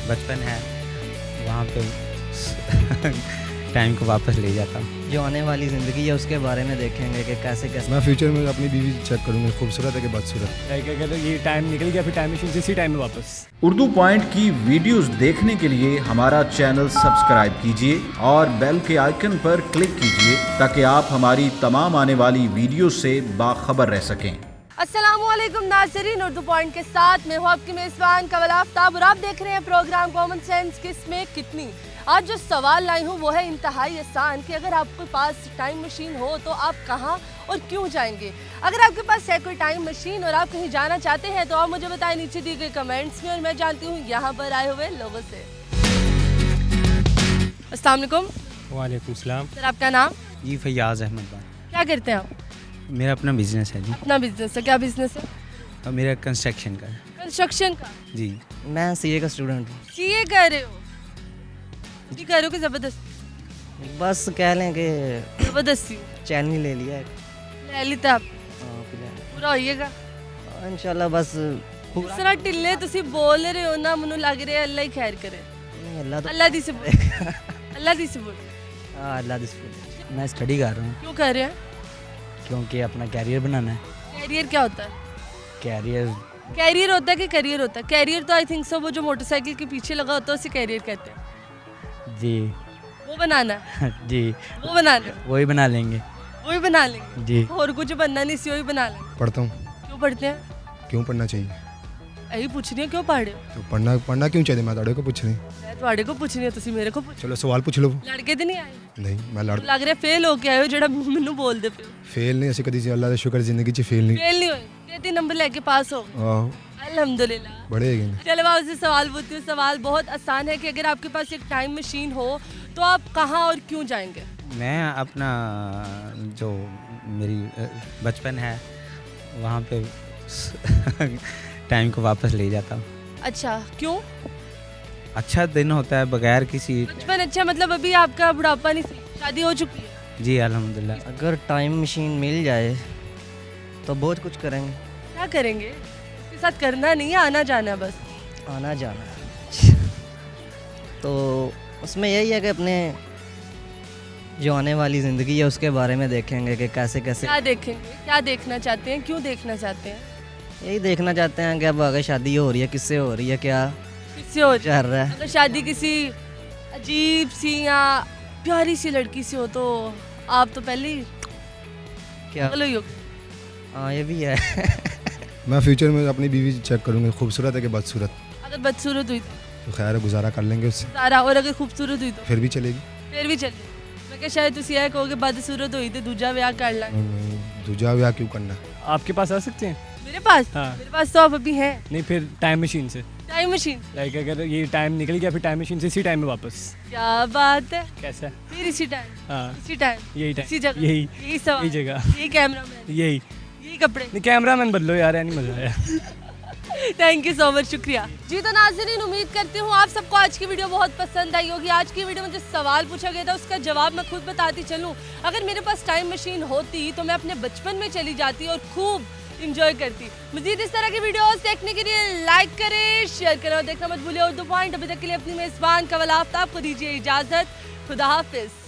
बचपन है वहाँ पे टाइम को वापस ले जाता हूँ। जो आने वाली ज़िंदगी है उसके बारे में देखेंगे कि कैसे कैसे। मैं फ्यूचर में अपनी बीवी चेक करूँगा, खूबसूरत है कि बदसूरत। लाइक अगर ये टाइम निकल गया फिर टाइम मशीन से इसी टाइम में वापस। उर्दू पॉइंट की वीडियोस देखने के लिए हमारा चैनल सब्सक्राइब कीजिए और बेल के आइकन पर क्लिक कीजिए ताकि आप हमारी तमाम आने वाली वीडियो से बाखबर रह सकें। अस्सलामुअलैकुम नाज़रीन, उर्दू पॉइंट के साथ मैं हूँ आपकी मेज़बान कवल आफ्ताब और आप देख रहे हैं प्रोग्राम कॉमन सेंस किसमें कितनी। आज जो सवाल लाई हूँ वो है इंतहाई आसान कि अगर आपके पास टाइम मशीन हो तो आप कहाँ और क्यों जाएंगे। अगर आपके पास है कोई टाइम मशीन और आप कहीं जाना चाहते हैं तो आप मुझे बताएं नीचे दिए गए कमेंट्स में और मैं जानती हूँ यहाँ पर आए हुए लोगों से। अस्सलाम वालेकुम। वालेकुम सलाम। सर आपका नाम? जी फैयाज़ अहमद बात। क्या करते हैं आप? मेरा अपना बिजनेस है जी। अपना बिजनेस है? क्या बिजनेस है? और मेरा कंस्ट्रक्शन का है कंस्ट्रक्शन का। जी। मैं सीए का स्टूडेंट हूँ। सीए कर रहे हो? जी कर रहे हो कि ज़बरदस्ती? बस कह लें कि ज़बरदस्ती चैन ही ले लिया है। ले लेते आप फिलहाल पूरा होइएगा इंशाल्लाह। बस जिस तरह टिल्ले तुसी बोल रहे हो ना मैनू लग रहा है अल्लाह ही खैर करे। नहीं, अल्लाह तो अल्लाह दी से बोल अल्लाह दी से बोल। हाँ, अल्लाह दिस फुल। मैं स्टडी कर रहा हूँ क्यों कर रहे हैं? क्योंकि अपना कैरियर बनाना है। कैरियर क्या होता है? कैरियर कैरियर होता है कि करियर होता है? कैरियर तो आई थिंक सो वो जो मोटरसाइकिल के पीछे लगा होता है उसे कैरियर कहते हैं। जी वो बनाना है, जी वो बनाना है, वही बना लेंगे। वही बना लेंगे। जी। और कुछ बनना नहीं सी वही बना लेंगे। पढ़ता हूँ। क्यों पढ़ते हैं? क्यों पढ़ना चाहिए? यही पूछ रही हूँ क्यों पढ़ रहे हो? तो पढ़ना क्यों चाहिए? मैं ताड़े को पूछ रही। मैं तुम्हारे को पूछ रही हूँ तुसी मेरे को पूछ। चलो सवाल पूछ लो। लड़के तो नहीं आए? नहीं मैं लड़ लग रहा है फेल हो के आए हो जेड़ा मैनू बोल दे पे हो। फेल नहीं, ऐसे कभी अल्लाह का शुक्र जिंदगी च फेल नहीं। फेल नहीं हुए, 3 नंबर लेके पास हो गए। आहो, अल्हम्दुलिल्लाह। बड़े है कि चलो मैं आपसे सवाल पूछती हूँ। सवाल बहुत आसान है कि अगर आपके पास एक टाइम मशीन हो तो आप कहाँ और क्यों जाएंगे? मैं अपना जो मेरी बचपन है वहाँ पे टाइम को वापस ले जाता हूँ। अच्छा क्यों? अच्छा दिन होता है बगैर किसी। बचपन अच्छा मतलब अभी आपका बुढ़ापा नहीं सही, शादी हो चुकी है? जी अल्हम्दुलिल्लाह। अगर टाइम मशीन मिल जाए तो बहुत कुछ करेंगे। क्या करेंगे? इसके साथ करना नहीं है, आना जाना है बस। आना जाना तो उसमें यही है कि अपने जो आने वाली ज़िंदगी है उसके बारे में देखेंगे कि कैसे कैसे। क्या देखेंगे? क्या देखना चाहते हैं? क्यों देखना चाहते हैं? यही देखना चाहते हैं कि अब आगे शादी हो रही है, किससे हो रही है, क्या किससे हो चल रहा है। अगर शादी किसी अजीब सी या प्यारी सी लड़की से हो तो आप तो पहले ही क्या पागल ही हो। हाँ ये भी है। मैं फ्यूचर में अपनी बीवी चेक करूँगा, खूबसूरत है कि बदसूरत। अगर बदसूरत हुई तो खैर है, गुजारा कर लेंगे उससे। सारा, और अगर खूबसूरत हुई तो फिर भी चलेगी। फिर भी चले। मैं क्या शायद तुसी यह कहोगे बदसूरत हुई तो दूजा ब्याह कर लेंगे। दूजा ब्याह क्यों करना? आपके पास आ सकते हैं? मेरे पास? हाँ। मेरे पास तो आप अभी हैं। नहीं फिर टाइम मशीन से। Time machine? लाइक अगर ये टाइम निकल गया फिर टाइम मशीन से इसी टाइम में वापस। क्या बात है। कैसा? फिर इसी टाइम? हाँ इसी टाइम? यही इसी टाइम, जगह? यही यही सवाल? यही जगह, यही कैमरामैन? यही। यही कपड़े? नहीं कैमरा मैन बदलो यार, नहीं मजा आया। थैंक यू सो मच, शुक्रिया जी। तो नाज़रीन उम्मीद करती हूँ आप सबको आज की वीडियो बहुत पसंद आई होगी। आज की वीडियो में जो सवाल पूछा गया था उसका जवाब मैं खुद बताती चलूँ। अगर मेरे पास टाइम मशीन होती तो मैं अपने बचपन में चली जाती और खूब इंजॉय करती। मजीद इस तरह की वीडियोस देखने के लिए लाइक करें, शेयर करें और देखना मत भूलिए उर्दू पॉइंट। अभी तक के लिए अपनी मेज़बान कवल आफ्ताब को दीजिए इजाज़त। खुदा हाफिज़।